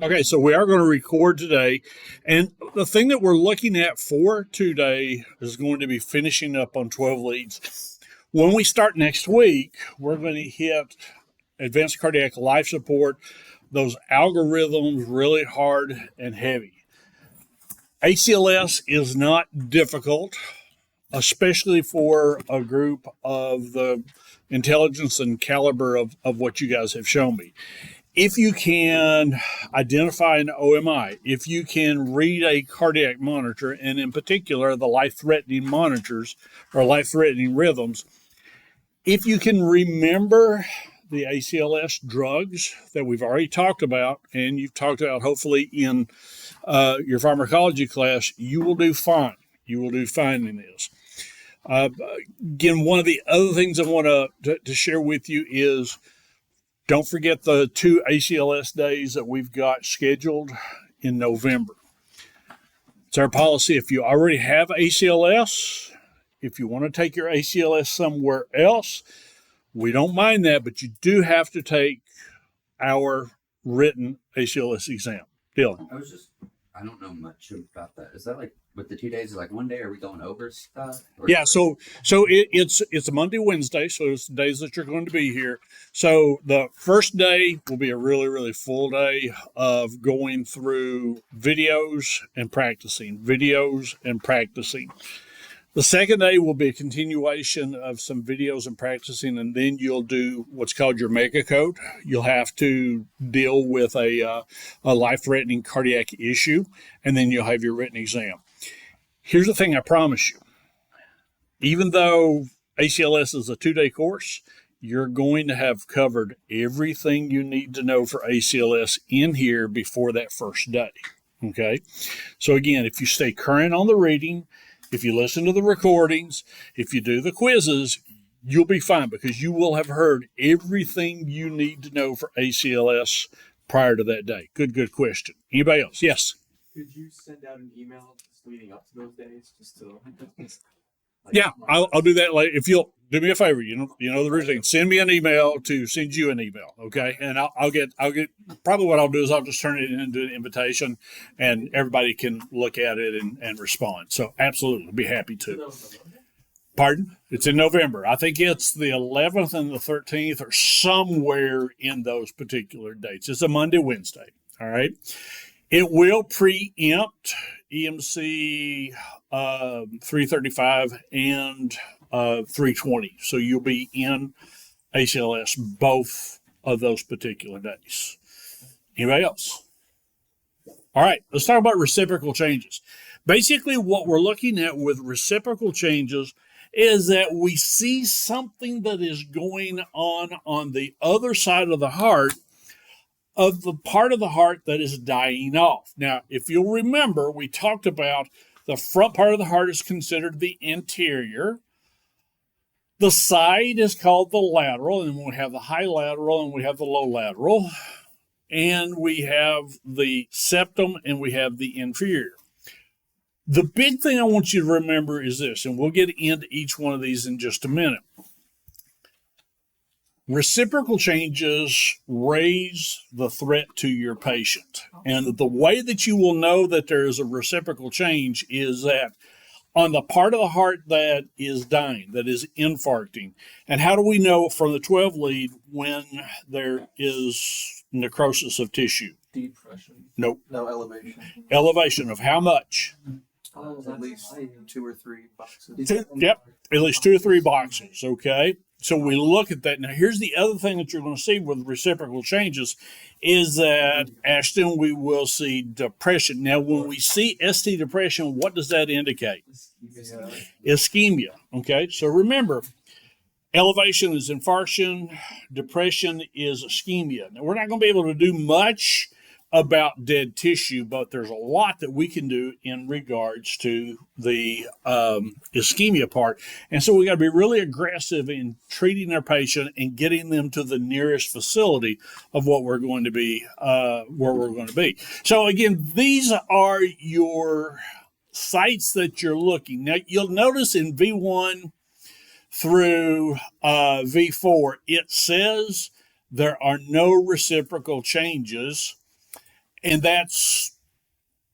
Okay, so we are going to record today. And the thing that we're looking at for today is going to be finishing up on 12 leads. When we start next week, we're going to hit advanced cardiac life support, those algorithms really hard and heavy. ACLS is not difficult, especially for a group of the intelligence and caliber of what you guys have shown me. If you can identify an OMI, if you can read a cardiac monitor, and in particular the life-threatening monitors or life-threatening rhythms, if you can remember the ACLS drugs that we've already talked about, and you've talked about hopefully in your pharmacology class, you will do fine. You will do fine in this. Again, one of the other things I want to share with you is don't forget the 2 ACLS days that we've got scheduled in November. It's our policy. If you already have ACLS, if you want to take your ACLS somewhere else, we don't mind that, but you do have to take our written ACLS exam. Dylan. I don't know much about that. Is that like with the 2 days, like one day, are we going over stuff? Yeah, so it's a Monday, Wednesday, so it's the days that you're going to be here. So the first day will be a really, really full day of going through videos and practicing. The second day will be a continuation of some videos and practicing, and then you'll do what's called your mega code. You'll have to deal with a life-threatening cardiac issue, and then you'll have your written exam. Here's the thing I promise you. Even though ACLS is a 2-day course, you're going to have covered everything you need to know for ACLS in here before that first day. Okay? So again, if you stay current on the reading, if you listen to the recordings, if you do the quizzes, you'll be fine because you will have heard everything you need to know for ACLS prior to that day. Good question. Anybody else? Yes. Could you send out an email just leading up to those days, just to? Yeah, I'll do that later. If you'll do me a favor, you know the routine. Send me an email to send you an email, okay? And I'll get probably what I'll do is I'll just turn it into an invitation, and everybody can look at it and respond. So absolutely, be happy to. Pardon? It's in November. I think it's the 11th and the 13th, or somewhere in those particular dates. It's a Monday, Wednesday. All right. It will preempt EMC 335 and 320. So you'll be in ACLS both of those particular days. Anybody else? All right, let's talk about reciprocal changes. Basically, what we're looking at with reciprocal changes is that we see something that is going on the other side of the heart, of the part of the heart that is dying off. Now, if you'll remember, we talked about the front part of the heart is considered the anterior. The side is called the lateral, and we have the high lateral and we have the low lateral. And we have the septum and we have the inferior. The big thing I want you to remember is this, and we'll get into each one of these in just a minute. Reciprocal changes raise the threat to your patient. And the way that you will know that there is a reciprocal change is that on the part of the heart that is dying, that is infarcting. And how do we know from the 12 lead when there is necrosis of tissue? Depression. Nope. No, elevation. Elevation of how much? At least 2 or 3 boxes. Yep, at least 2 or 3 boxes, okay? So we look at that. Now, here's the other thing that you're going to see with reciprocal changes is that, Ashton, we will see depression. Now, when we see ST depression, what does that indicate? Ischemia, okay? So remember, elevation is infarction, depression is ischemia. Now, we're not going to be able to do much about dead tissue, but there's a lot that we can do in regards to the ischemia part. And so we got to be really aggressive in treating our patient and getting them to the nearest facility of what we're going to be, where we're going to be. So again, these are your sites that you're looking. Now you'll notice in V1 through V4, it says there are no reciprocal changes And that's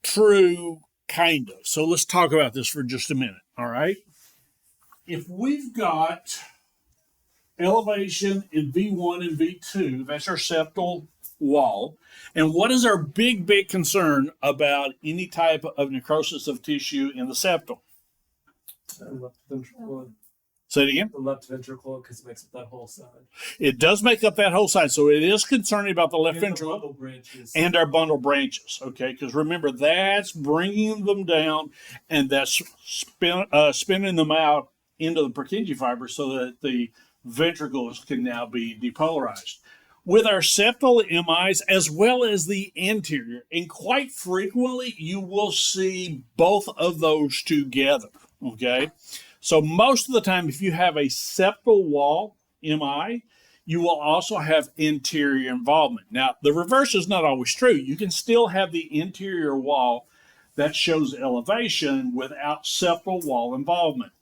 true, kind of. So let's talk about this for just a minute, all right? If we've got elevation in V1 and V2, that's our septal wall. And what is our big concern about any type of necrosis of tissue in the septal? Left ventricle. Say it again. The left ventricle, because it makes up that whole side. It does make up that whole side, so it is concerning about the left And the ventricle bundle branches. and our bundle branches, okay? Because remember, that's bringing them down, and that's spinning them out into the Purkinje fiber so that the ventricles can now be depolarized. With our septal MIs as well as the anterior, and quite frequently you will see both of those together, okay? So most of the time, if you have a septal wall MI, you will also have interior involvement. Now, the reverse is not always true. You can still have the interior wall that shows elevation without septal wall involvement.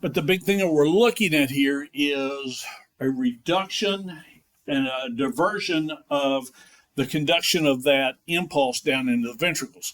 But the big thing that we're looking at here is a reduction and a diversion of the conduction of that impulse down into the ventricles.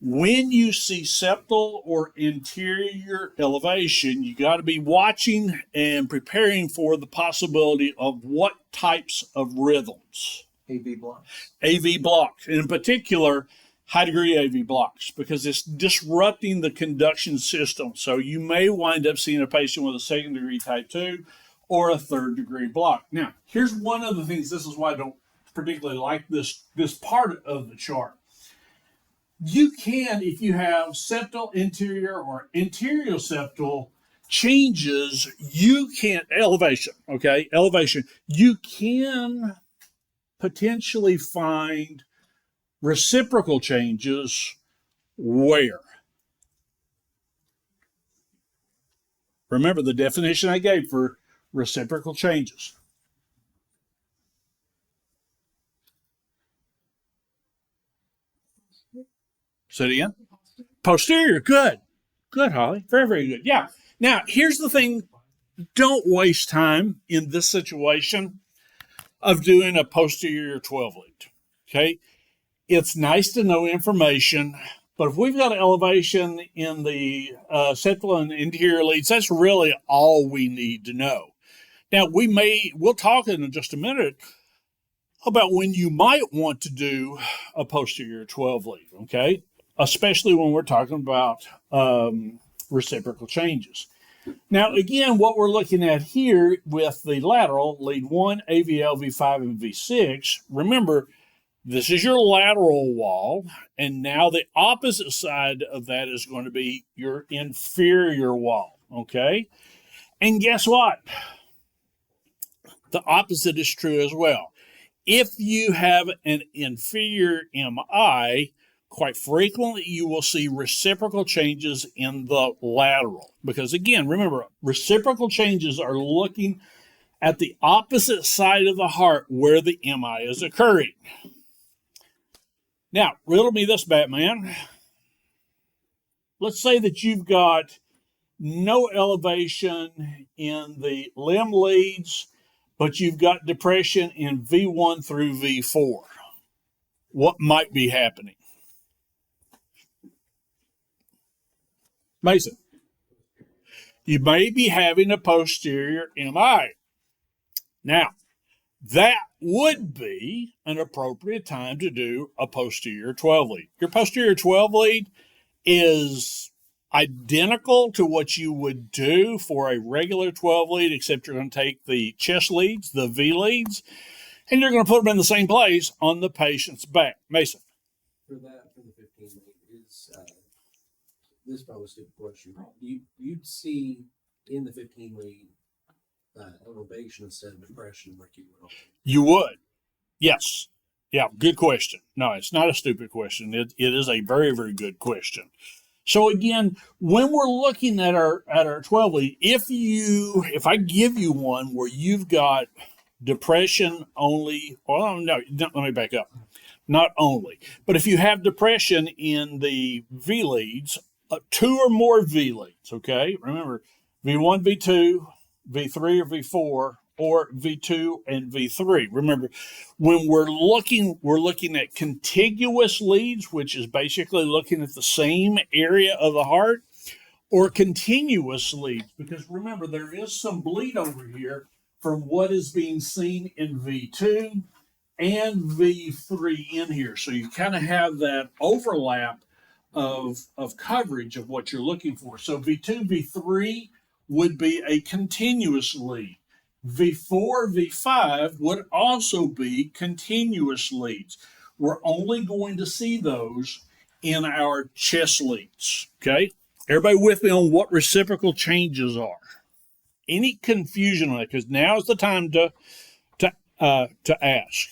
When you see septal or interior elevation, you got to be watching and preparing for the possibility of what types of rhythms. AV blocks. AV blocks, and in particular, high degree AV blocks, because it's disrupting the conduction system. So you may wind up seeing a patient with a second degree type 2 or a third degree block. Now, here's one of the things, this is why I don't particularly like this part of the chart. You can, if you have septal interior or interior septal changes, you can, elevation, you can potentially find reciprocal changes where? Remember the definition I gave for reciprocal changes. Say it again. Posterior, good. Good, Holly. Very good. Yeah. Now, here's the thing. Don't waste time in this situation of doing a posterior 12 lead. Okay. It's nice to know information, but if we've got elevation in the septal and interior leads, that's really all we need to know. Now, we'll talk in just a minute about when you might want to do a posterior 12 lead, okay? Especially when we're talking about reciprocal changes. Now, again, what we're looking at here with the lateral, lead 1, AVL, V5, and V6, remember, this is your lateral wall, and now the opposite side of that is going to be your inferior wall, okay? And guess what? The opposite is true as well. If you have an inferior MI, quite frequently you will see reciprocal changes in the lateral. Because again, remember, reciprocal changes are looking at the opposite side of the heart where the MI is occurring. Now, riddle me this, Batman. Let's say that you've got no elevation in the limb leads, but you've got depression in V1 through V4. What might be happening? Mason, you may be having a posterior MI. Now, that would be an appropriate time to do a posterior 12 lead. Your posterior 12 lead is identical to what you would do for a regular 12 lead, except you're going to take the chest leads, the V leads, and you're going to put them in the same place on the patient's back. Mason. For the 15 lead is this is probably a stupid question. You'd see in the 15 lead elevation instead of depression like you would. You would. Yes. Yeah, good question. No, it's not a stupid question. It is a very, very good question. So again, when we're looking at our 12 lead, if I give you one where you've got depression only, well, no, let me back up. Not only, but if you have depression in the V leads, 2 or more V leads, okay? Remember, V1, V2, V3 or V4, or V2 and V3. Remember, when we're looking at contiguous leads, which is basically looking at the same area of the heart, or continuous leads, because remember, there is some bleed over here from what is being seen in V2 and V3 in here. So you kind of have that overlap of coverage of what you're looking for. So V2, V3 would be a continuous lead. V4, V5 would also be continuous leads. We're only going to see those in our chest leads. Okay? Everybody with me on what reciprocal changes are? Any confusion on it? Because now is the time to ask.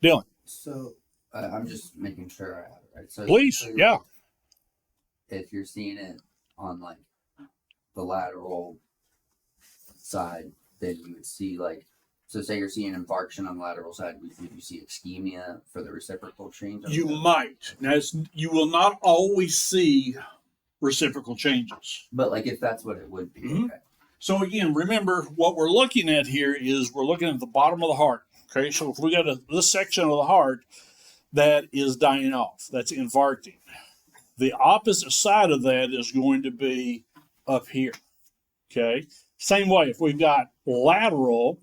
Dylan. So I'm just making sure I have it right. So Please, yeah. If you're seeing it on like the lateral side, then you would see like, so say you're seeing infarction on the lateral side, would you see ischemia for the reciprocal change? You might. Now, you will not always see reciprocal changes. But like if that's what it would be, Mhm. okay. So again, remember what we're looking at here is we're looking at the bottom of the heart. Okay, so if we got this section of the heart that is dying off, that's infarcting. The opposite side of that is going to be up here. Okay, same way if we've got lateral,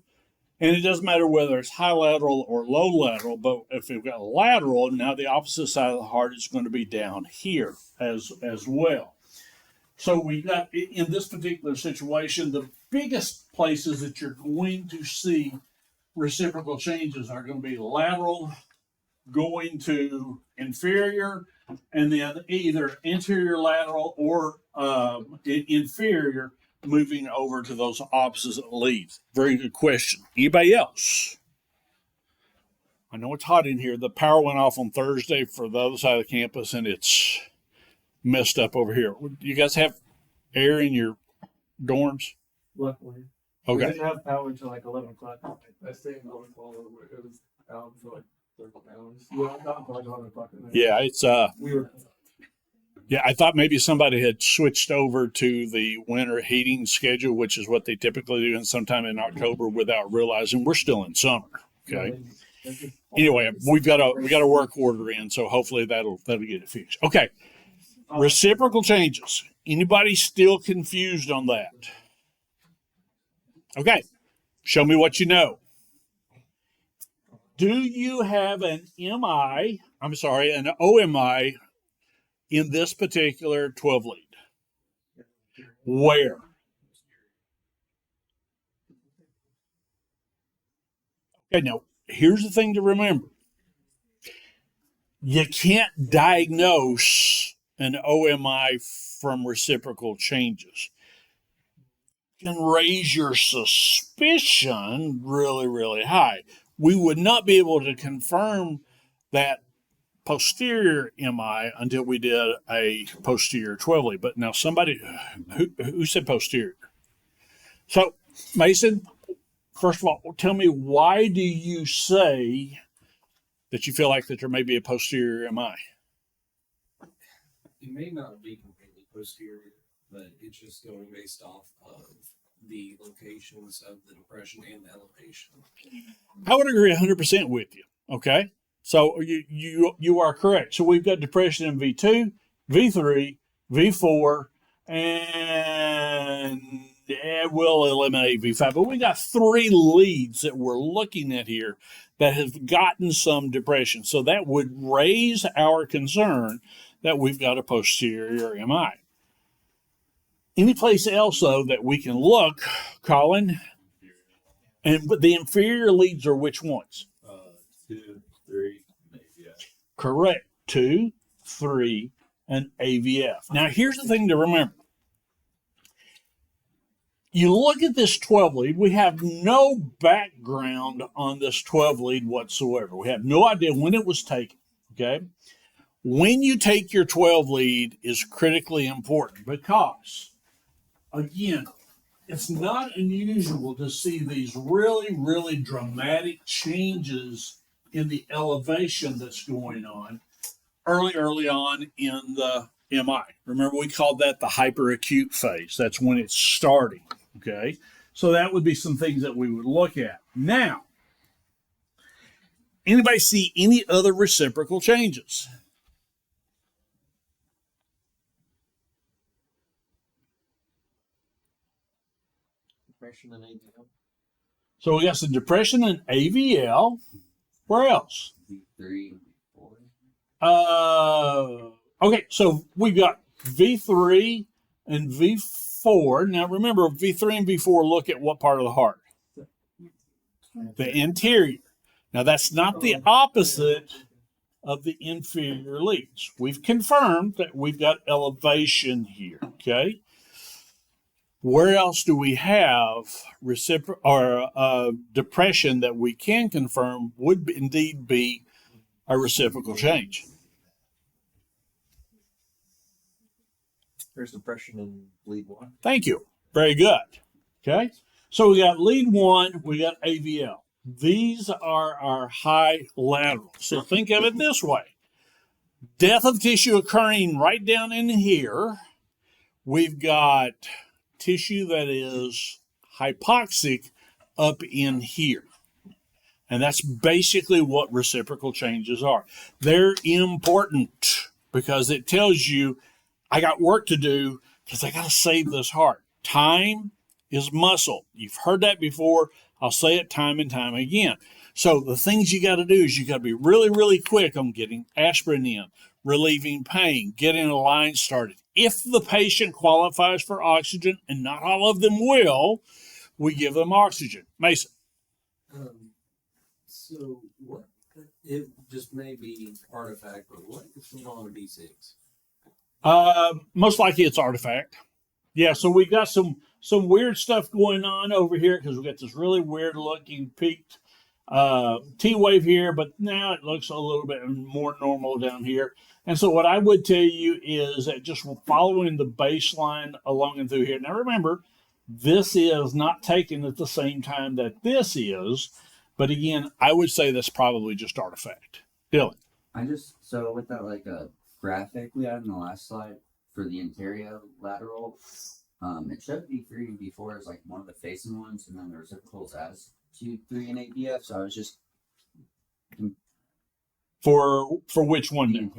and it doesn't matter whether it's high lateral or low lateral, but if we've got lateral, now the opposite side of the heart is going to be down here as well. So we got, in this particular situation, the biggest places that you're going to see reciprocal changes are going to be lateral going to inferior, and then either anterior lateral or inferior moving over to those opposite leads. Very good question. Anybody else? I know it's hot in here. The power went off on Thursday for the other side of the campus, and it's messed up over here. You guys have air in your dorms? Luckily. We Okay. didn't have power until like 11 o'clock. I stayed in Golden Fall. It was out for like 30 hours. Yeah, not until like 11 o'clock at night. Yeah, it's We were. yeah, I thought maybe somebody had switched over to the winter heating schedule, which is what they typically do, and sometime in October without realizing we're still in summer. Okay. Anyway, we got a work order in, so hopefully that'll get it fixed. Okay. Reciprocal changes. Anybody still confused on that? Okay. Show me what you know. Do you have an OMI in this particular 12 lead? Where? Okay, now here's the thing to remember. You can't diagnose an OMI from reciprocal changes. You can raise your suspicion really, really high. We would not be able to confirm that posterior MI until we did a posterior 12 lead. But now somebody, who said posterior? So, Mason, first of all, tell me, why do you say that you feel like that there may be a posterior MI? It may not be completely posterior, but it's just going based off of the locations of the depression and the elevation. I would agree 100% with you. Okay, so you are correct. So we've got depression in V2, V3, V4, and we'll eliminate V5. But we got 3 leads that we're looking at here that have gotten some depression. So that would raise our concern that we've got a posterior MI. Any place else, though, that we can look, Colin? But the inferior leads are which ones? 2, 3, maybe. Yeah. Correct. 2, 3, and AVF. Now, here's the thing to remember. You look at this 12 lead, we have no background on this 12 lead whatsoever. We have no idea when it was taken, okay? When you take your 12 lead is critically important because, again, it's not unusual to see these really, really dramatic changes in the elevation that's going on early on in the MI. Remember, we called that the hyperacute phase. That's when it's starting, okay? So that would be some things that we would look at. Now, anybody see any other reciprocal changes? Depression and AVL. So we got some depression and AVL. Where else? V3 and Okay, so we got V3 and V4. Now remember, V3 and V4 look at what part of the heart? The interior. Now that's not the opposite of the inferior leads. We've confirmed that we've got elevation here, okay? Where else do we have depression that we can confirm would indeed be a reciprocal change? There's depression in lead one. Thank you. Very good. Okay. So we got lead one, we got AVL. These are our high laterals. So think of it this way. Death of tissue occurring right down in here. We've got tissue that is hypoxic up in here. And that's basically what reciprocal changes are. They're important because it tells you I got work to do because I got to save this heart. Time is muscle. You've heard that before. I'll say it time and time again. So the things you got to do is you got to be really, really quick on getting aspirin in, relieving pain, getting a line started. If the patient qualifies for oxygen, and not all of them will, we give them oxygen. Mason. So what? It just may be artifact, but what is going on with D6? Most likely it's artifact. Yeah, so we got some weird stuff going on over here because we got this really weird looking peaked T wave here, but now it looks a little bit more normal down here. And so what I would tell you is that just following the baseline along and through here. Now remember, this is not taken at the same time that this is, but again, I would say that's probably just artifact. Dylan. So with that like a graphic we had in the last slide for the interior lateral, it showed V3 and V4 as like one of the facing ones, and then the reciprocals as 2, 3, and 8 BF. So I was just For which one? the Now?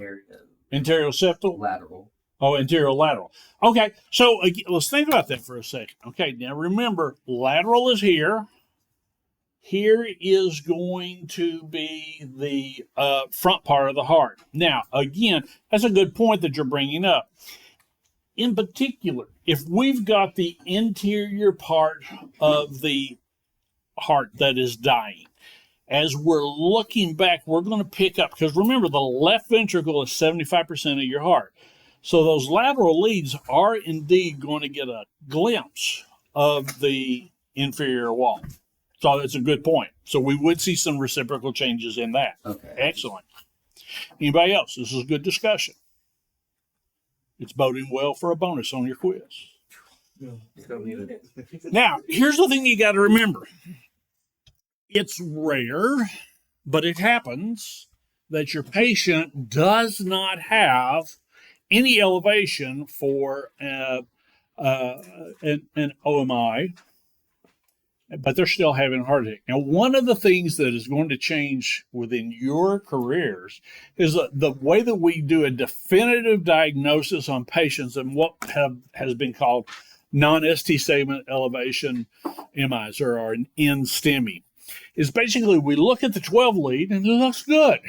Anterior septal? lateral. Oh, anterior lateral. Okay, so let's think about that for a second. Okay, now remember, lateral is here. Here is going to be the front part of the heart. Now, again, that's a good point that you're bringing up. In particular, if we've got the interior part of the heart that is dying, as we're looking back, we're going to pick up, because remember, the left ventricle is 75% of your heart. So those lateral leads are indeed going to get a glimpse of the inferior wall. So that's a good point. So we would see some reciprocal changes in that. Okay. Excellent. Anybody else? This is a good discussion. It's boding well for a bonus on your quiz. Don't need it. Now, here's the thing you got to remember. It's rare, but it happens that your patient does not have any elevation for an OMI, but they're still having a heart attack. Now, one of the things that is going to change within your careers is the way that we do a definitive diagnosis on patients and what has been called non-ST segment elevation MIs or an NSTEMI. Is basically we look at the 12 lead and it looks good.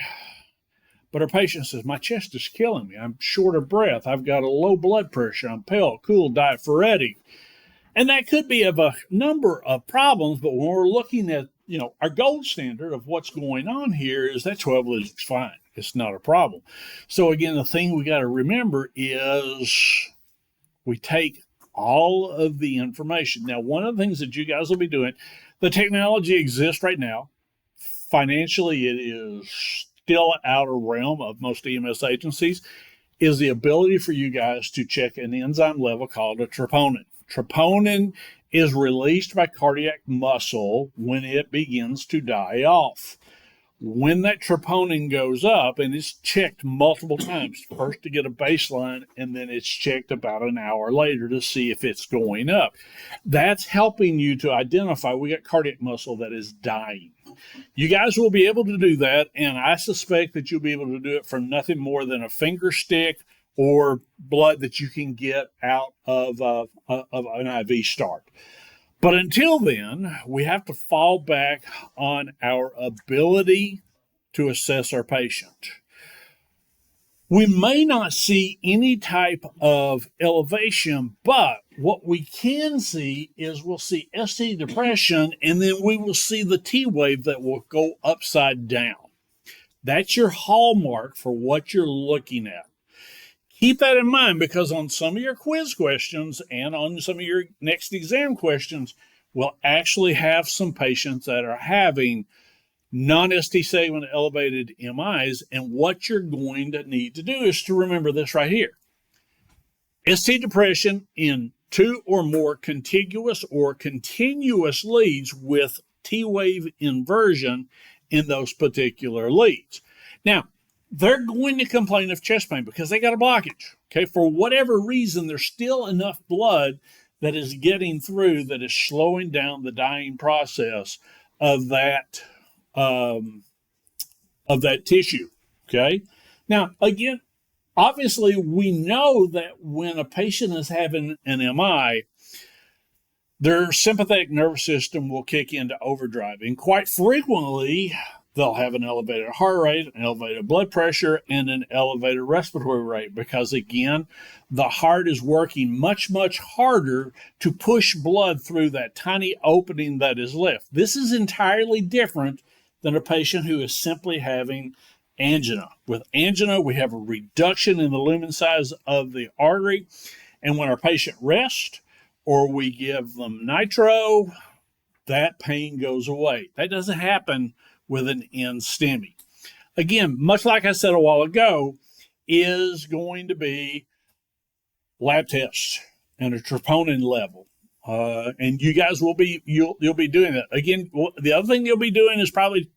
But our patient says, my chest is killing me. I'm short of breath. I've got a low blood pressure. I'm pale, cool, diaphoretic. And that could be of a number of problems, but when we're looking at, our gold standard of what's going on here is that 12 lead looks fine. It's not a problem. So again, the thing we got to remember is we take all of the information. Now, one of the things that you guys will be doing, the technology exists right now. Financially, it is still out of realm of most EMS agencies, is the ability for you guys to check an enzyme level called a troponin. Troponin is released by cardiac muscle when it begins to die off. when that troponin goes up, and it's checked multiple times, first to get a baseline, and then it's checked about an hour later to see if it's going up. That's helping you to identify we got cardiac muscle that is dying. You guys will be able to do that, and I suspect that you'll be able to do it from nothing more than a finger stick or blood that you can get out of an IV start. But until then, we have to fall back on our ability to assess our patient. We may not see any type of elevation, but what we can see is we'll see ST depression, and then we will see the T wave that will go upside down. That's your hallmark for what you're looking at. Keep that in mind, because on some of your quiz questions and on some of your next exam questions, we'll actually have some patients that are having non-ST segment elevated MIs, and what you're going to need to do is to remember this right here. ST depression in 2 or more contiguous or continuous leads with T-wave inversion in those particular leads. Now, they're going to complain of chest pain because they got a blockage. Okay, for whatever reason, there's still enough blood that is getting through that is slowing down the dying process of that tissue. Okay, now again, obviously we know that when a patient is having an MI, their sympathetic nervous system will kick into overdrive, and quite frequently they'll have an elevated heart rate, an elevated blood pressure, and an elevated respiratory rate because, again, the heart is working much, much harder to push blood through that tiny opening that is left. This is entirely different than a patient who is simply having angina. With angina, we have a reduction in the lumen size of the artery, and when our patient rests or we give them nitro, that pain goes away. That doesn't happen with an NSTEMI. Again, much like I said a while ago, is going to be lab tests and a troponin level. And you guys will be, you'll be doing that. Again, the other thing you'll be doing is probably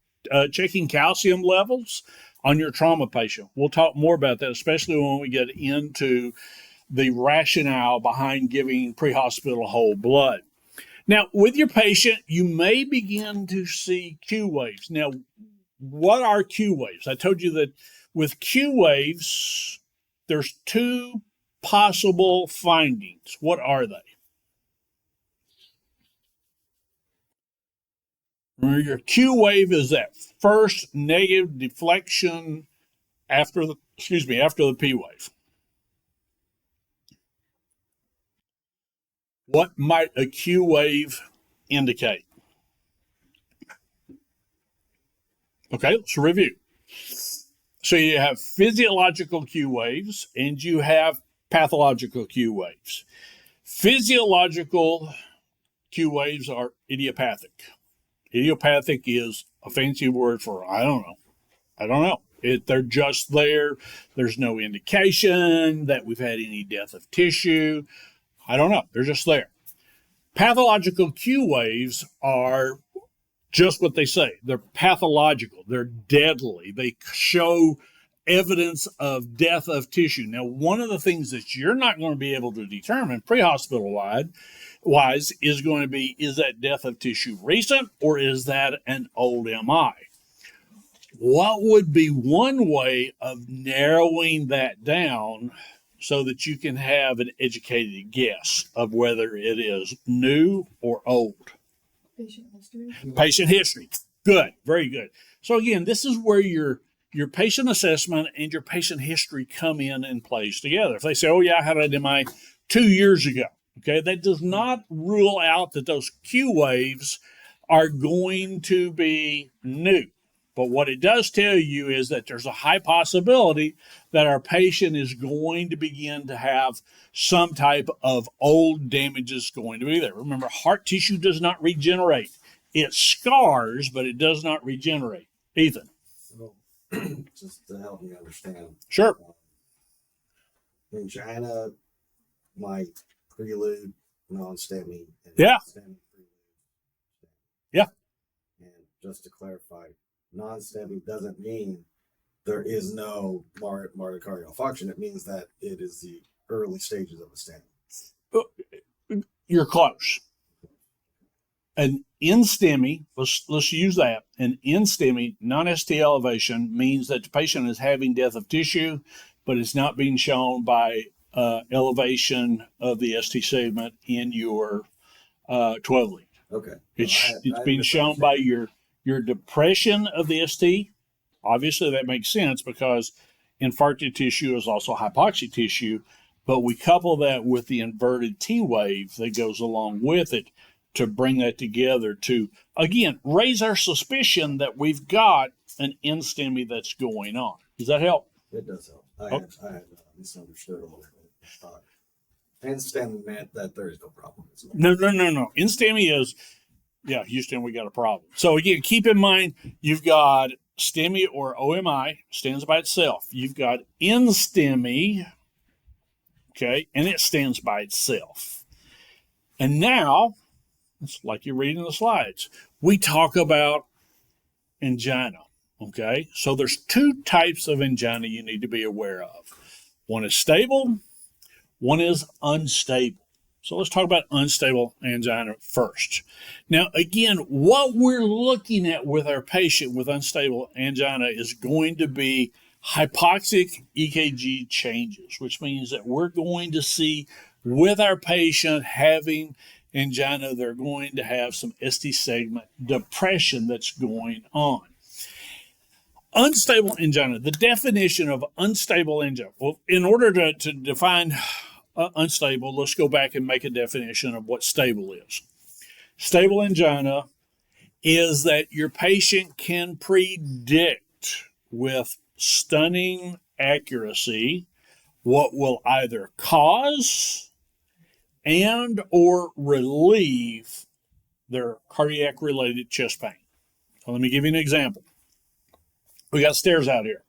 checking calcium levels on your trauma patient. We'll talk more about that, especially when we get into the rationale behind giving pre-hospital whole blood. Now, with your patient, you may begin to see Q waves. Now, what are Q waves? I told you that with Q waves, there's 2 possible findings. What are they? Remember, your Q wave is that first negative deflection after the P wave. What might a Q wave indicate? Okay, let's review. So you have physiological Q waves and you have pathological Q waves. Physiological Q waves are idiopathic. Idiopathic is a fancy word for I don't know. They're just there. There's no indication that we've had any death of tissue. I don't know. They're just there. Pathological Q waves are just what they say. They're pathological. They're deadly. They show evidence of death of tissue. Now, one of the things that you're not going to be able to determine pre-hospital wise is going to be, is that death of tissue recent or is that an old MI? What would be one way of narrowing that down so that you can have an educated guess of whether it is new or old? Patient history. Patient history. Good. Very good. So again, this is where your patient assessment and your patient history come in and plays together. If they say, oh yeah, I had an MI 2 years ago, okay, that does not rule out that those Q waves are going to be new. But what it does tell you is that there's a high possibility that our patient is going to begin to have some type of old damages going to be there. Remember, heart tissue does not regenerate. It scars, but it does not regenerate. Ethan. So, just to help me understand. Sure. Angina might prelude non-STEMI. And Yeah. STEMI prelude. Yeah. And just to clarify, non-STEMI doesn't mean there is no myocardial function. It means that it is the early stages of a STEMI. You're close. An NSTEMI, let's use that. An NSTEMI, non-ST elevation, means that the patient is having death of tissue, but it's not being shown by elevation of the ST segment in your 12 lead. Okay. It's being shown by your depression of the ST. Obviously, that makes sense because infarcted tissue is also hypoxic tissue, but we couple that with the inverted T wave that goes along with it to bring that together to, again, raise our suspicion that we've got an NSTEMI that's going on. Does that help? It does help. I had misunderstood a little bit. I thought NSTEMI meant that there is no problem. No. NSTEMI is, yeah, Houston, we got a problem. So again, keep in mind, you've got STEMI or OMI, stands by itself. You've got NSTEMI, okay, and it stands by itself. And now, it's like you're reading the slides, we talk about angina, okay? So there's two types of angina you need to be aware of. One is stable, one is unstable. So let's talk about unstable angina first. Now, again, what we're looking at with our patient with unstable angina is going to be hypoxic EKG changes, which means that we're going to see with our patient having angina, they're going to have some ST segment depression that's going on. Unstable angina, the definition of unstable angina. Well, in order to define unstable, let's go back and make a definition of what stable is. Stable angina is that your patient can predict with stunning accuracy what will either cause and or relieve their cardiac related chest pain. So let me give you an example. We got stairs out here.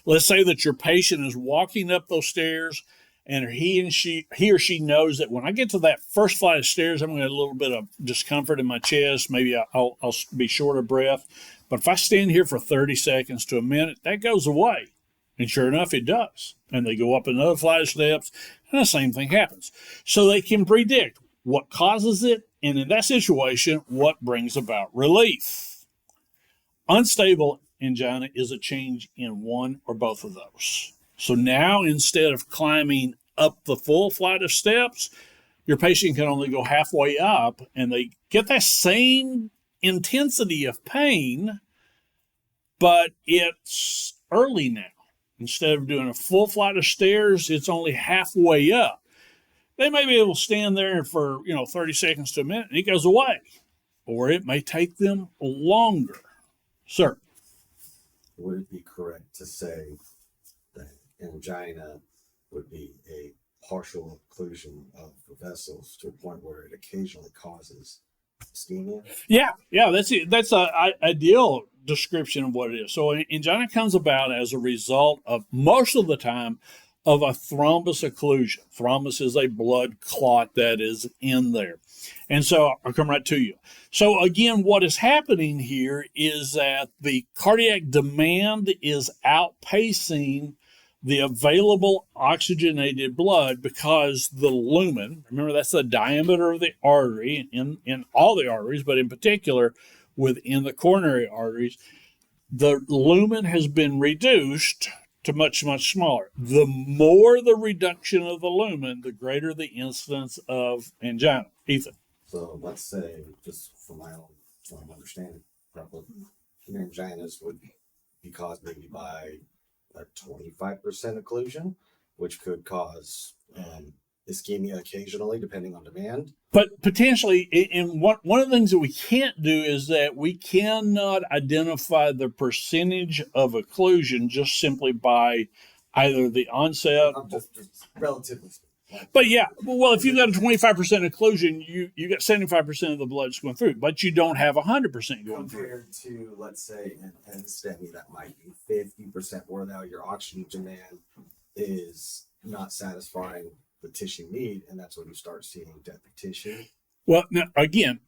Let's say that your patient is walking up those stairs and he or she knows that when I get to that first flight of stairs, I'm going to have a little bit of discomfort in my chest. Maybe I'll be short of breath. But if I stand here for 30 seconds to a minute, that goes away. And sure enough, it does. And they go up another flight of steps, and the same thing happens. So they can predict what causes it, and in that situation, what brings about relief. Unstable angina is a change in one or both of those. So now, instead of climbing up the full flight of steps, your patient can only go halfway up, and they get that same intensity of pain, but it's early now. Instead of doing a full flight of stairs, it's only halfway up. They may be able to stand there for 30 seconds to a minute, and it goes away. Or it may take them longer. Sir? Would it be correct to say that angina would be a partial occlusion of the vessels to a point where it occasionally causes ischemia? Yeah, that's it. That's an ideal description of what it is. So angina comes about as a result of, most of the time, of a thrombus occlusion. Thrombus is a blood clot that is in there. And so I'll come right to you. So again, what is happening here is that the cardiac demand is outpacing the available oxygenated blood because the lumen, remember that's the diameter of the artery in all the arteries, but in particular within the coronary arteries, the lumen has been reduced to much, much smaller. The more the reduction of the lumen, the greater the incidence of angina. Ethan. So let's say, just for my own understanding, probably your anginas would be caused maybe by a 25% occlusion, which could cause ischemia occasionally, depending on demand. But potentially, and one of the things that we can't do is that we cannot identify the percentage of occlusion just simply by either the onset. Just relatively speaking. But yeah, well, if you've got a 25% occlusion, you got 75% of the blood's going through, but you don't have 100% going through. Compared to, let's say, an STEMI that might be 50%, where now your oxygen demand is not satisfying the tissue need, and that's when you start seeing death of tissue. Well, now, again,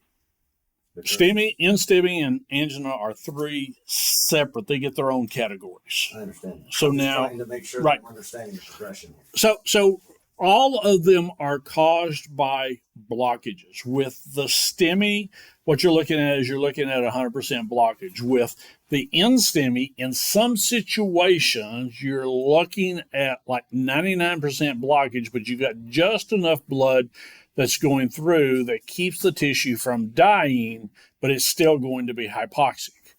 STEMI, in-STEMI, and angina are three separate. They get their own categories. I understand. So I'm just now- trying to make sure right. I'm understanding the progression here. So all of them are caused by blockages. With the STEMI, what you're looking at is you're looking at 100% blockage. With the in-STEMI, in some situations, you're looking at like 99% blockage, but you got just enough blood that's going through that keeps the tissue from dying, but it's still going to be hypoxic.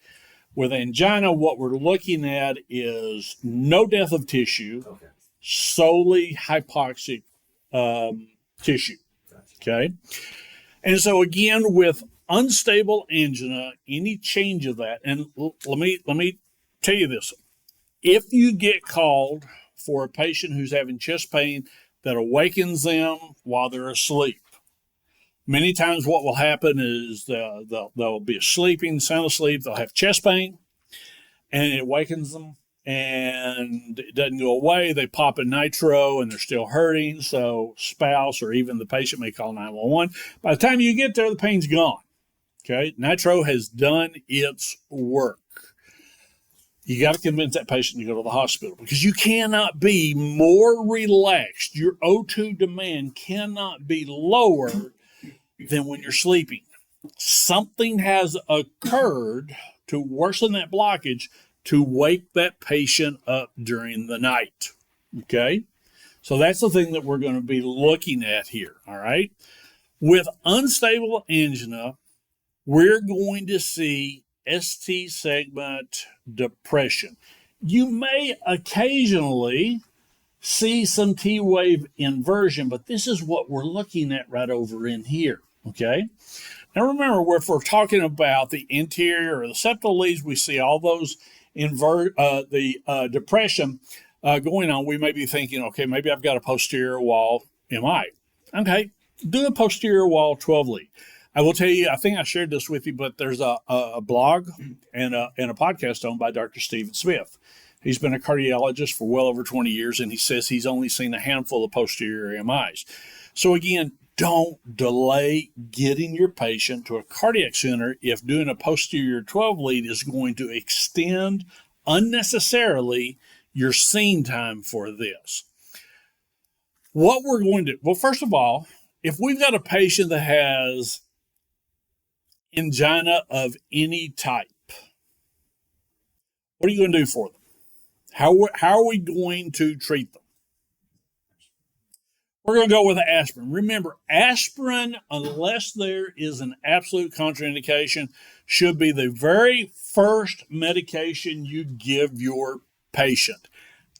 With angina, what we're looking at is no death of tissue, Okay. solely hypoxic tissue. Gotcha. Okay. And so again, with unstable angina, any change of that, and let me tell you this: if you get called for a patient who's having chest pain that awakens them while they're asleep, many times what will happen is they'll be sleeping, sound asleep, they'll have chest pain, and it awakens them, and it doesn't go away. They pop a nitro and they're still hurting. So spouse or even the patient may call 911. By the time you get there, the pain's gone. Okay. Nitro has done its work. You got to convince that patient to go to the hospital because you cannot be more relaxed. Your O2 demand cannot be lower than when you're sleeping. Something has occurred to worsen that blockage to wake that patient up during the night. Okay? So that's the thing that we're going to be looking at here. All right? With unstable angina, we're going to see ST segment depression. You may occasionally see some T wave inversion, but this is what we're looking at right over in here. Okay? Now remember, if we're talking about the anterior or the septal leads, we see all those depression going on. We may be thinking, okay, maybe I've got a posterior wall MI. Okay, do a posterior wall 12 lead. I will tell you, I think I shared this with you, but there's a blog and a podcast owned by Dr. Stephen Smith. He's been a cardiologist for well over 20 years, and he says he's only seen a handful of posterior MIs. So again, don't delay getting your patient to a cardiac center if doing a posterior 12 lead is going to extend unnecessarily your scene time for this. What we're going to do, well, first of all, if we've got a patient that has angina of any type, what are you going to do for them? How are we going to treat them? We're going to go with aspirin. Remember, aspirin, unless there is an absolute contraindication, should be the very first medication you give your patient.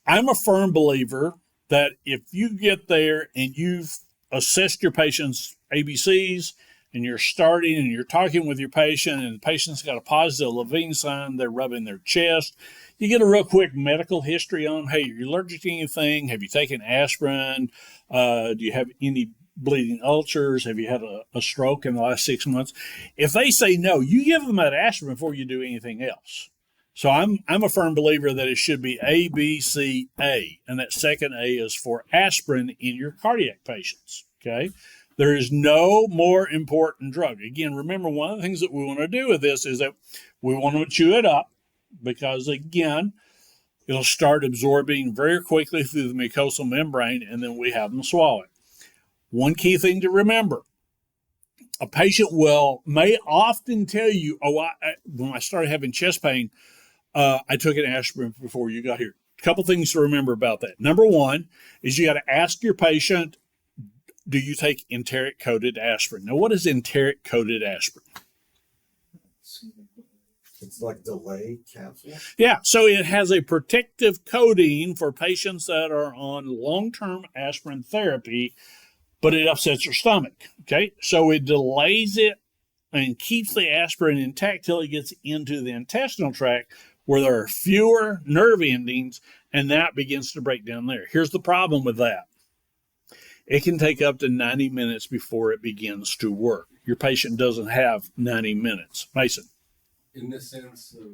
I'm a firm believer that if you get there and you've assessed your patient's ABCs and you're starting and you're talking with your patient and the patient's got a positive Levine sign, they're rubbing their chest, you get a real quick medical history on, hey, are you allergic to anything? Have you taken aspirin? Do you have any bleeding ulcers? Have you had a stroke in the last 6 months? If they say no, you give them that aspirin before you do anything else. So I'm a firm believer that it should be A, B, C, A. And that second A is for aspirin in your cardiac patients, okay? There is no more important drug. Again, remember, one of the things that we want to do with this is that we want to chew it up because, again, it'll start absorbing very quickly through the mucosal membrane, and then we have them swallow it. One key thing to remember, a patient may often tell you, when I started having chest pain, I took an aspirin before you got here. A couple things to remember about that. Number one is you got to ask your patient, do you take enteric-coated aspirin? Now, what is enteric-coated aspirin? It's like delay capsule. Yeah, so it has a protective coating for patients that are on long-term aspirin therapy, but it upsets your stomach, okay? So it delays it and keeps the aspirin intact till it gets into the intestinal tract where there are fewer nerve endings, and that begins to break down there. Here's the problem with that. It can take up to 90 minutes before it begins to work. Your patient doesn't have 90 minutes. Mason. In the sense of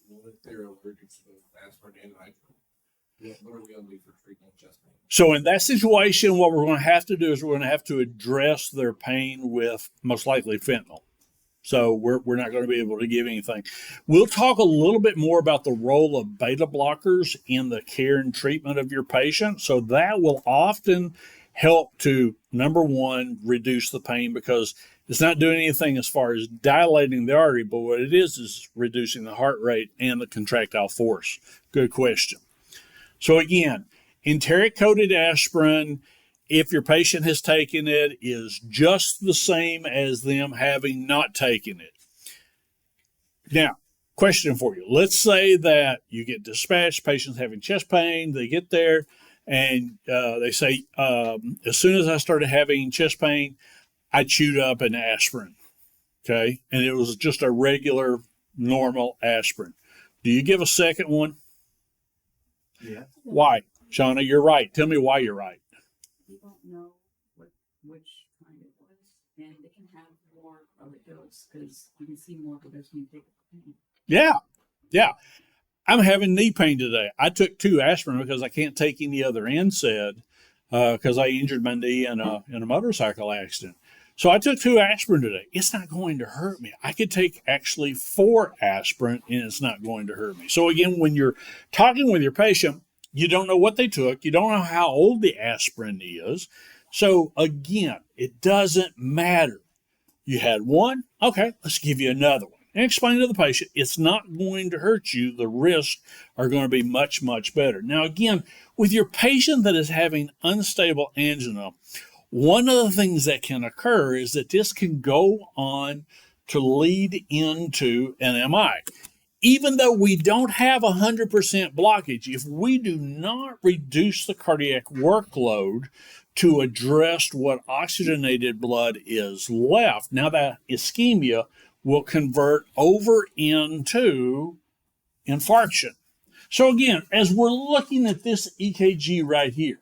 what they're allergic to both aspirin and nitro, what are we going to do for treatment chest pain? So in that situation, what we're going to have to do is we're going to have to address their pain with most likely fentanyl. So we're not going to be able to give anything. We'll talk a little bit more about the role of beta blockers in the care and treatment of your patient. So that will often help to, number one, reduce the pain, because it's not doing anything as far as dilating the artery, but what it is reducing the heart rate and the contractile force. Good question. So again, enteric-coated aspirin, if your patient has taken it, is just the same as them having not taken it. Now, question for you. Let's say that you get dispatched, patient's having chest pain, they get there, and they say, as soon as I started having chest pain, I chewed up an aspirin, okay? And it was just a regular, normal aspirin. Do you give a second one? Yeah. Why? Shauna, you're right. Tell me why you're right. You don't know which kind it was, and they can have more of a dose because you can see more of a dose when you take it. Yeah. I'm having knee pain today. I took 2 aspirin because I can't take any other NSAID because I injured my knee in a motorcycle accident. So I took 2 aspirin today. It's not going to hurt me. I could take actually 4 aspirin and it's not going to hurt me. So again, when you're talking with your patient, you don't know what they took. You don't know how old the aspirin is. So again, it doesn't matter. You had one, okay, let's give you another one. And explain to the patient, it's not going to hurt you. The risks are going to be much, much better. Now again, with your patient that is having unstable angina, one of the things that can occur is that this can go on to lead into an MI. Even though we don't have 100% blockage, if we do not reduce the cardiac workload to address what oxygenated blood is left, now that ischemia will convert over into infarction. So again, as we're looking at this EKG right here,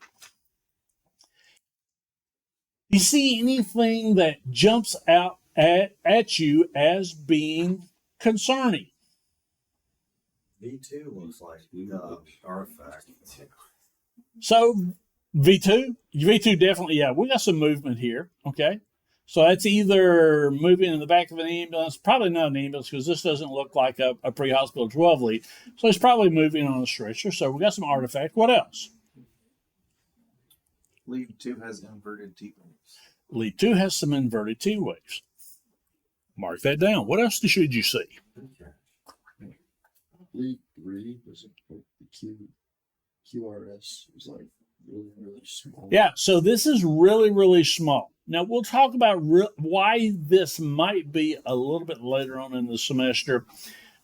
do you see anything that jumps out at you as being concerning? V2 looks like artifact. So V2 definitely, yeah, we got some movement here, okay? So that's either moving in the back of an ambulance, probably not an ambulance because this doesn't look like a pre-hospital 12 lead. So it's probably moving on a stretcher. So we got some artifact. What else? Lead 2 has inverted T waves. Lead 2 has some inverted T waves. Mark that down. What else should you see? Lead 3 was like the QRS was like really small. Yeah, so this is really, really small. Now, we'll talk about why this might be a little bit later on in the semester.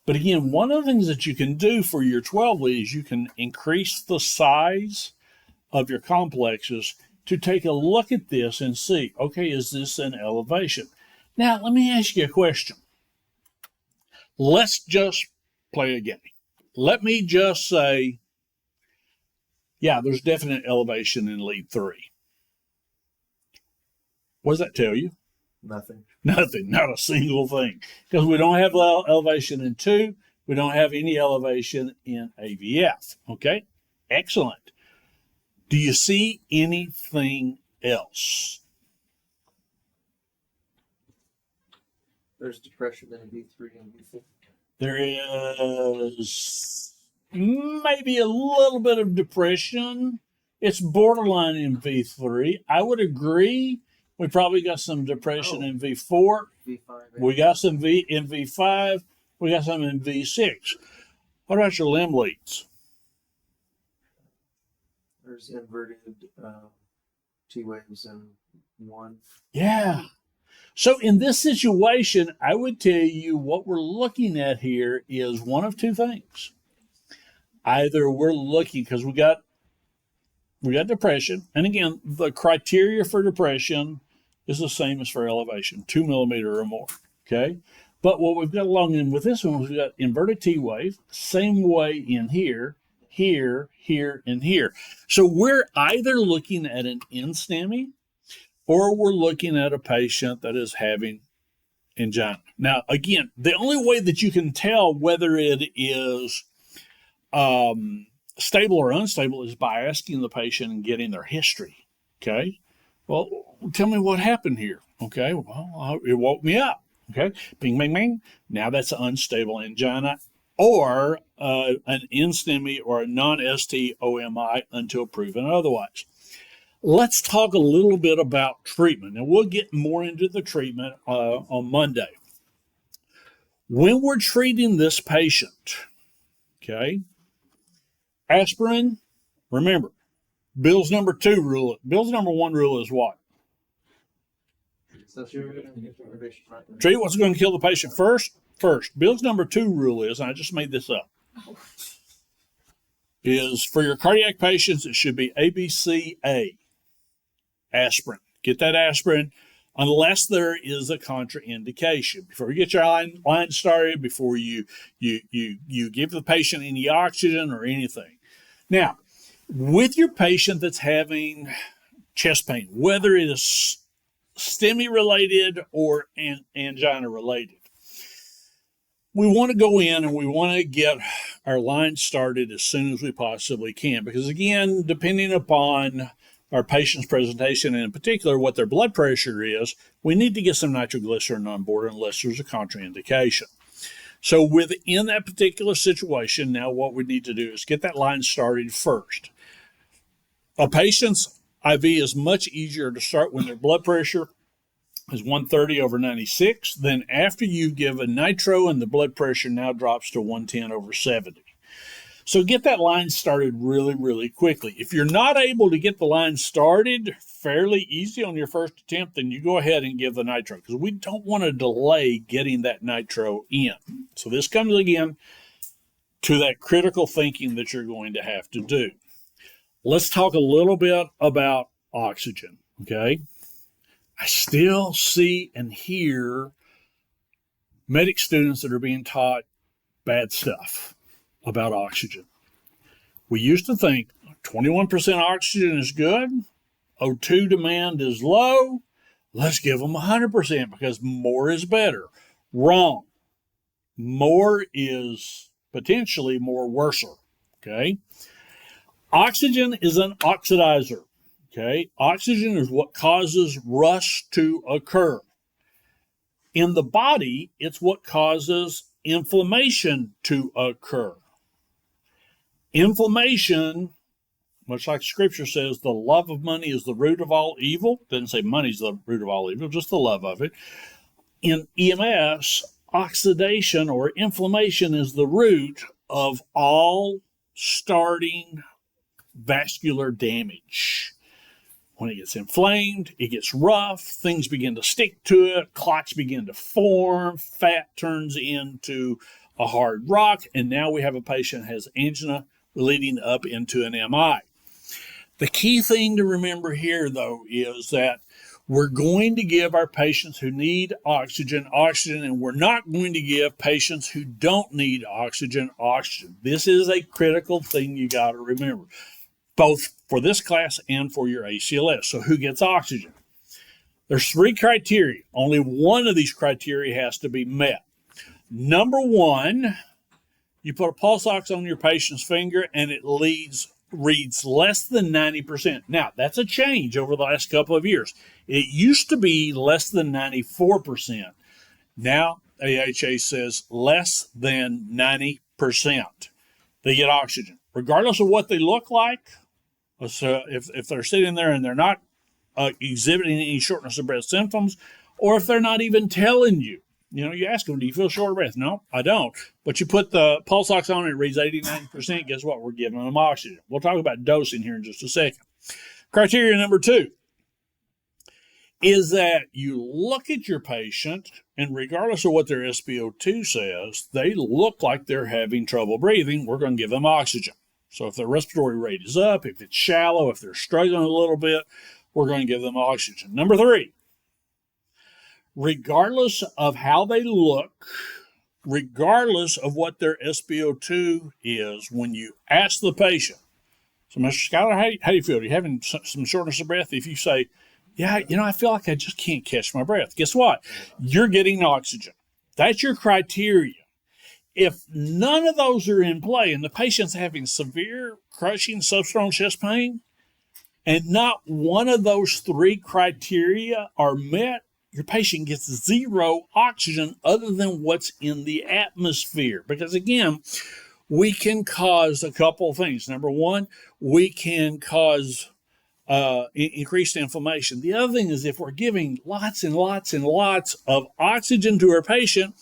But again, one of the things that you can do for your 12 lead is you can increase the size of your complexes to take a look at this and see, okay, is this an elevation? Now, let me ask you a question. Let's just play a game. Let me just say, yeah, there's definite elevation in lead 3. What does that tell you? Nothing. Nothing, not a single thing. Because we don't have elevation in 2. We don't have any elevation in AVF. Okay? Excellent. Do you see anything else? There's depression in V3 and V4. There is maybe a little bit of depression. It's borderline in V3. I would agree. We probably got some depression in V4. V5. We got some in V5. We got some in V6. What about your limb leads? There's inverted T waves in 1. Yeah. So in this situation, I would tell you what we're looking at here is one of 2 things. Either we're looking, because we got depression, and again, the criteria for depression is the same as for elevation, 2 millimeter or more, okay? But what we've got along in with this one, we've got inverted T wave, same way in here, here, here, and here. So we're either looking at an NSTEMI or we're looking at a patient that is having angina. Now, again, the only way that you can tell whether it is stable or unstable is by asking the patient and getting their history, okay? Well, tell me what happened here, okay? Well, it woke me up, Okay, bing, bing, bing. Now that's an unstable angina or an NSTEMI or a non-ST-OMI until proven otherwise. Let's talk a little bit about treatment, and we'll get more into the treatment on Monday. When we're treating this patient, okay, aspirin, remember, Bill's number 2 rule. Bill's number 1 rule is what? So you're gonna get the motivation right. Treat what's going to kill the patient first. Bill's number 2 rule is, and I just made this up, is for your cardiac patients, it should be ABCA, aspirin. Get that aspirin unless there is a contraindication. Before you get your line started, before you give the patient any oxygen or anything. Now, with your patient that's having chest pain, whether it is STEMI related or angina related, we want to go in and we want to get our line started as soon as we possibly can, because again, depending upon our patient's presentation and in particular what their blood pressure is, we need to get some nitroglycerin on board unless there's a contraindication. So within that particular situation, now what we need to do is get that line started first. A patient's IV is much easier to start when their blood pressure is 130 over 96. Then after you give a nitro and the blood pressure now drops to 110 over 70. So get that line started really, really quickly. If you're not able to get the line started fairly easy on your first attempt, then you go ahead and give the nitro, because we don't want to delay getting that nitro in. So this comes again to that critical thinking that you're going to have to do. Let's talk a little bit about oxygen, okay? I still see and hear medic students that are being taught bad stuff about oxygen. We used to think 21% oxygen is good, O2 demand is low, let's give them 100% because more is better. Wrong. More is potentially more worser, okay? Oxygen is an oxidizer, okay? Oxygen is what causes rust to occur. In the body, it's what causes inflammation to occur. Inflammation, much like Scripture says, the love of money is the root of all evil. Doesn't say money's the root of all evil, just the love of it. In EMS, oxidation or inflammation is the root of all starting vascular damage. When it gets inflamed, it gets rough, things begin to stick to it, clots begin to form, fat turns into a hard rock, and now we have a patient that has angina leading up into an MI. The key thing to remember here, though, is that we're going to give our patients who need oxygen, and we're not going to give patients who don't need oxygen. This is a critical thing you got to remember, both for this class and for your ACLS. So who gets oxygen? There's 3 criteria. Only one of these criteria has to be met. Number 1, you put a pulse ox on your patient's finger and it reads less than 90%. Now, that's a change over the last couple of years. It used to be less than 94%. Now, AHA says less than 90%. They get oxygen, regardless of what they look like. So if they're sitting there and they're not exhibiting any shortness of breath symptoms, or if they're not even telling you, you ask them, do you feel short of breath? No, I don't. But you put the pulse ox on, it reads 89%. Guess what? We're giving them oxygen. We'll talk about dosing here in just a second. Criteria number 2 is that you look at your patient, and regardless of what their SpO2 says, they look like they're having trouble breathing. We're going to give them oxygen. So if their respiratory rate is up, if it's shallow, if they're struggling a little bit, we're going to give them oxygen. Number 3, regardless of how they look, regardless of what their SpO2 is, when you ask the patient, so Mr. Schuyler, how do you feel? Are you having some shortness of breath? If you say, yeah, I feel like I just can't catch my breath. Guess what? You're getting oxygen. That's your criteria. If none of those are in play and the patient's having severe crushing substernal chest pain and not one of those 3 criteria are met, your patient gets zero oxygen other than what's in the atmosphere. Because again, we can cause a couple of things. Number one, we can cause increased inflammation. The other thing is if we're giving lots and lots and lots of oxygen to our patient,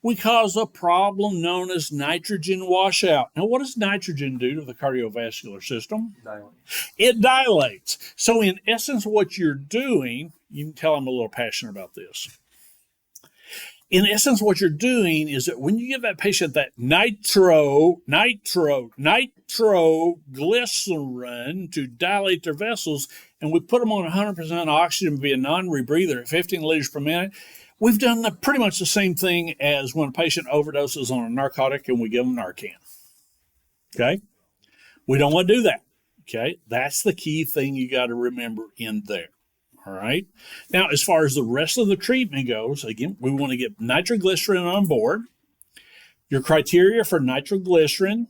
we cause a problem known as nitrogen washout. Now, what does nitrogen do to the cardiovascular system? It dilates. So, in essence, what you're doing, you can tell I'm a little passionate about this. In essence, what you're doing is that when you give that patient that nitroglycerin to dilate their vessels, and we put them on 100% oxygen via non-rebreather at 15 liters per minute, we've done pretty much the same thing as when a patient overdoses on a narcotic and we give them Narcan. Okay? We don't want to do that. Okay? That's the key thing you got to remember in there. All right. Now, as far as the rest of the treatment goes, again, we want to get nitroglycerin on board. Your criteria for nitroglycerin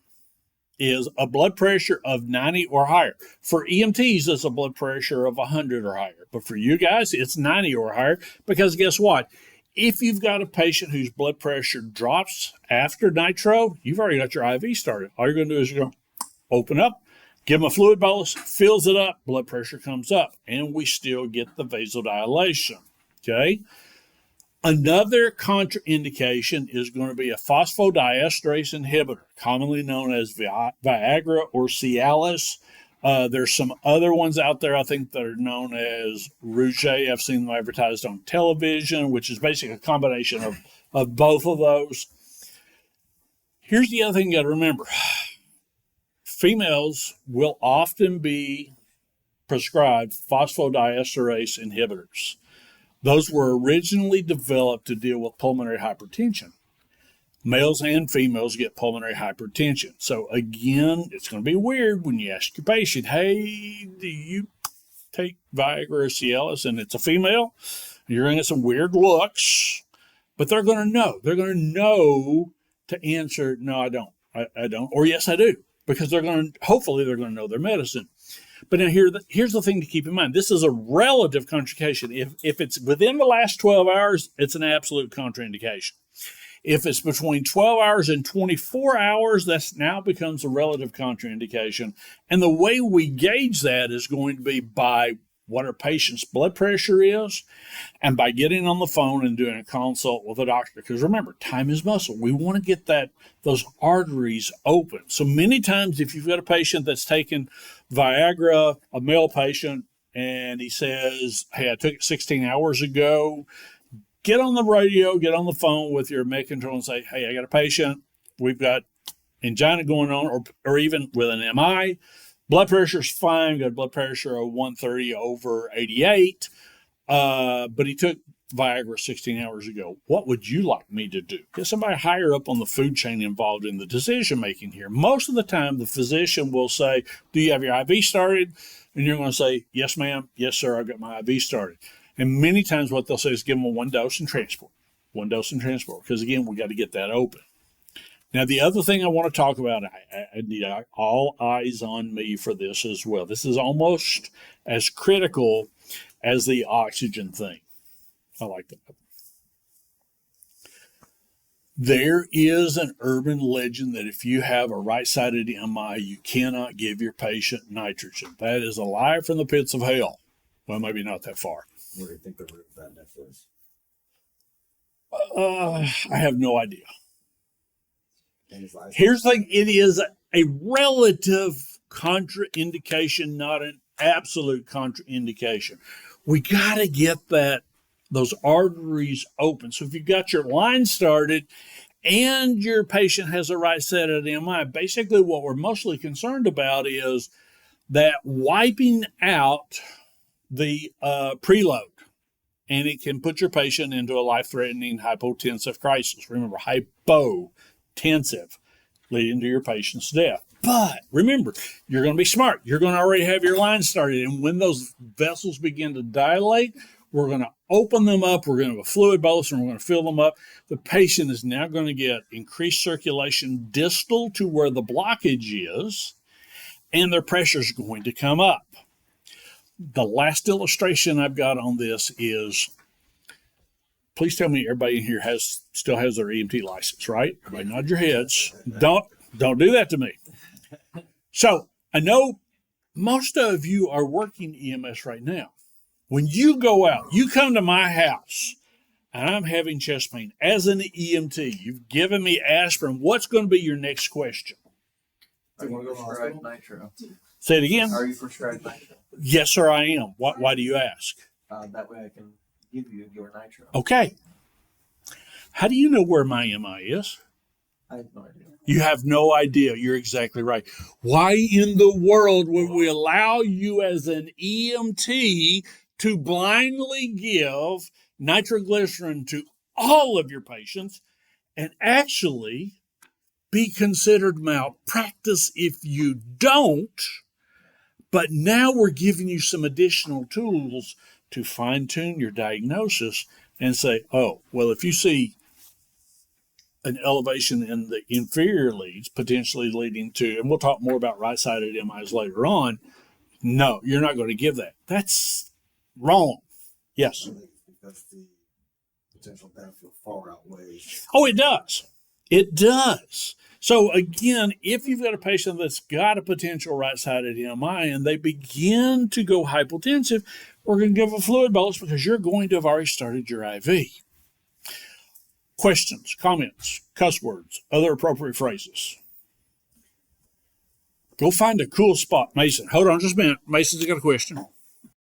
is a blood pressure of 90 or higher. For EMTs, it's a blood pressure of 100 or higher. But for you guys, it's 90 or higher because guess what? If you've got a patient whose blood pressure drops after nitro, you've already got your IV started. All you're going to do is you're going to open up, give them a fluid bolus, fills it up, blood pressure comes up, and we still get the vasodilation, okay? Another contraindication is going to be a phosphodiesterase inhibitor, commonly known as Viagra or Cialis. There's some other ones out there, I think, that are known as Rouge. I've seen them advertised on television, which is basically a combination of both of those. Here's the other thing you got to remember. Females will often be prescribed phosphodiesterase inhibitors. Those were originally developed to deal with pulmonary hypertension. Males and females get pulmonary hypertension. So again, it's going to be weird when you ask your patient, hey, do you take Viagra or Cialis? And it's a female. You're going to get some weird looks, but they're going to know. They're going to know to answer, no, I don't. I don't. Or yes, I do. Because hopefully they're going to know their medicine. But now here's the thing to keep in mind. This is a relative contraindication. If it's within the last 12 hours, it's an absolute contraindication. If it's between 12 hours and 24 hours, that now becomes a relative contraindication. And the way we gauge that is going to be by what our patient's blood pressure is and by getting on the phone and doing a consult with a doctor. Because remember, time is muscle. We want to get those arteries open. So many times if you've got a patient that's taken Viagra, a male patient, and he says, hey, I took it 16 hours ago, get on the radio, get on the phone with your med control and say, hey, I got a patient. We've got angina going on, or even with an MI. Blood pressure's fine, got a blood pressure of 130 over 88, but he took Viagra 16 hours ago. What would you like me to do? Get somebody higher up on the food chain involved in the decision making here. Most of the time, the physician will say, do you have your IV started? And you're going to say, yes, ma'am. Yes, sir, I've got my IV started. And many times what they'll say is give them a 1 dose and transport. 1 dose and transport. Because again, we got to get that open. Now, the other thing I want to talk about, I need all eyes on me for this as well. This is almost as critical as the oxygen thing. I like that. There is an urban legend that if you have a right-sided MI, you cannot give your patient nitrogen. That is a lie from the pits of hell. Well, maybe not that far. Where do you think the root of that myth is? I have no idea. Here's the thing. It is a relative contraindication, not an absolute contraindication. We got to get those arteries open. So if you've got your line started and your patient has a right set at MI, basically what we're mostly concerned about is that wiping out the preload. And it can put your patient into a life-threatening hypotensive crisis. Remember, hypotensive, leading to your patient's death. But remember, you're going to be smart. You're going to already have your line started. And when those vessels begin to dilate, we're going to open them up. We're going to have a fluid bolus and we're going to fill them up. The patient is now going to get increased circulation distal to where the blockage is, and their pressure is going to come up. The last illustration I've got on this is please tell me everybody in here still has their EMT license, right? Everybody nod your heads. Don't do that to me. So I know most of you are working EMS right now. When you go out, you come to my house and I'm having chest pain as an EMT. You've given me aspirin. What's going to be your next question? Are you prescribed nitro? Say it again. Are you prescribed nitro? Yes, sir, I am. Why do you ask? That way I can give you your nitro. Okay. How do you know where my MI is? I have no idea. You have no idea. You're exactly right. Why in the world would we allow you as an EMT to blindly give nitroglycerin to all of your patients and actually be considered malpractice if you don't? But now we're giving you some additional tools to fine-tune your diagnosis and say, oh, well, if you see an elevation in the inferior leads, potentially leading to, and we'll talk more about right-sided MIs later on, no, you're not going to give that. That's wrong. Yes. I think it's because the potential benefit far outweighs. Oh, it does. It does. So again, if you've got a patient that's got a potential right-sided MI and they begin to go hypotensive, we're going to give a fluid bolus because you're going to have already started your IV. Questions, comments, cuss words, other appropriate phrases. Go find a cool spot. Mason, hold on just a minute. Mason's got a question.